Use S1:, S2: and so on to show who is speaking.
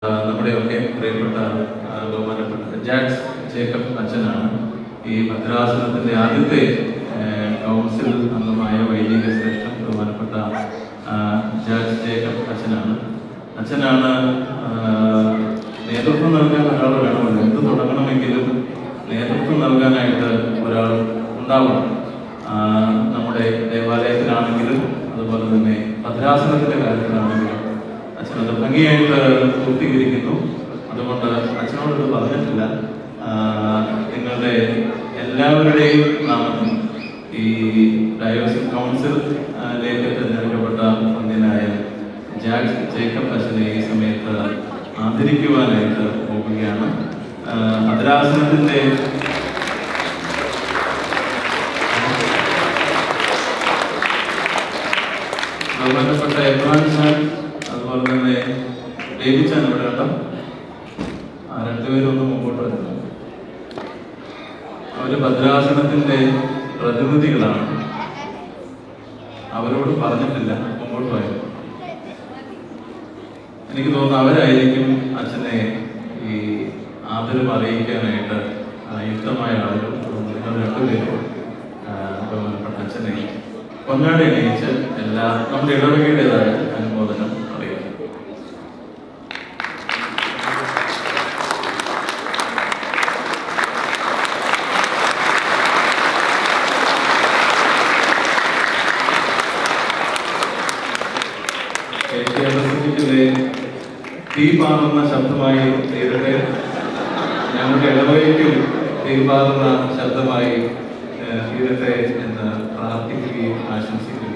S1: നമ്മുടെയൊക്കെ പ്രിയപ്പെട്ട ബഹുമാനപ്പെട്ട ജാക്സ് ജേക്കബ് അച്ഛനാണ് ഈ ഭദ്രാസനത്തിൻ്റെ ആദ്യത്തെ കൗൺസിൽ അംഗമായ വൈദിക ശ്രേഷ്ഠൻ ബഹുമാനപ്പെട്ട ജാക്സ് ജേക്കബ് അച്ഛനാണ് നേതൃത്വം നൽകാൻ ഒരാൾ വേണമല്ലോ. എന്ത് തുടങ്ങണമെങ്കിലും നേതൃത്വം നൽകാനായിട്ട് ഒരാൾ ഉണ്ടാവണം. നമ്മുടെ ദേവാലയത്തിലാണെങ്കിലും അതുപോലെ തന്നെ ഭദ്രാസനത്തിൻ്റെ കാര്യത്തിലാണെങ്കിലും അച്ഛനത് ഭംഗിയായിട്ട് പൂർത്തീകരിക്കുന്നു. അതുകൊണ്ട് അച്ഛനോടത് പറഞ്ഞിട്ടില്ല. നിങ്ങളുടെ എല്ലാവരുടെയും നാമത്തിൽ ഈ ഡയോസിസ് കൗൺസിലേക്ക് തിരഞ്ഞെടുക്കപ്പെട്ട പണ്ഡിതനായ ജാക്സ് ജേക്കബ് അച്ഛനെ ഈ സമയത്ത് ആദരിക്കുവാനായിട്ട് പോവുകയാണ്. ഭദ്രാസനത്തിൻ്റെ ബഹുമാനപ്പെട്ട എബ്രാൻ ഖാൻ അതുപോലെ തന്നെ ഡേവിച്ചാൻ ഇവിടെ കേട്ടോ. രണ്ടുപേരും ഒന്ന് മുമ്പോട്ട് വരുന്നു. അവര് ഭദ്രാസനത്തിന്റെ പ്രതിനിധികളാണ്. അവരോട് പറഞ്ഞിട്ടില്ല, മുമ്പോട്ട് പോയത്. എനിക്ക് തോന്നുന്നു അവരായിരിക്കും അച്ഛനെ ഈ ആദരവ് അറിയിക്കാനായിട്ട് യുക്തമായ ആളുകൾ. നിങ്ങൾ രണ്ടുപേരും ബഹുമാനപ്പെട്ട അച്ഛനെ പൊന്നാടി അണിയിച്ച് എല്ലാ നമ്മുടെ ഇടവകയുടേതായ അനുമോദനം അറിയിക്കും. തീ പാറുന്ന ശബ്ദമായി തീരട്ടെ. ഞങ്ങളുടെ ഇടവകയ്ക്കും തീ പാറുന്ന ശബ്ദമായി തീരട്ടെ എന്ന് പ്രാർത്ഥിക്കുകയും ആശംസിക്കുന്നു.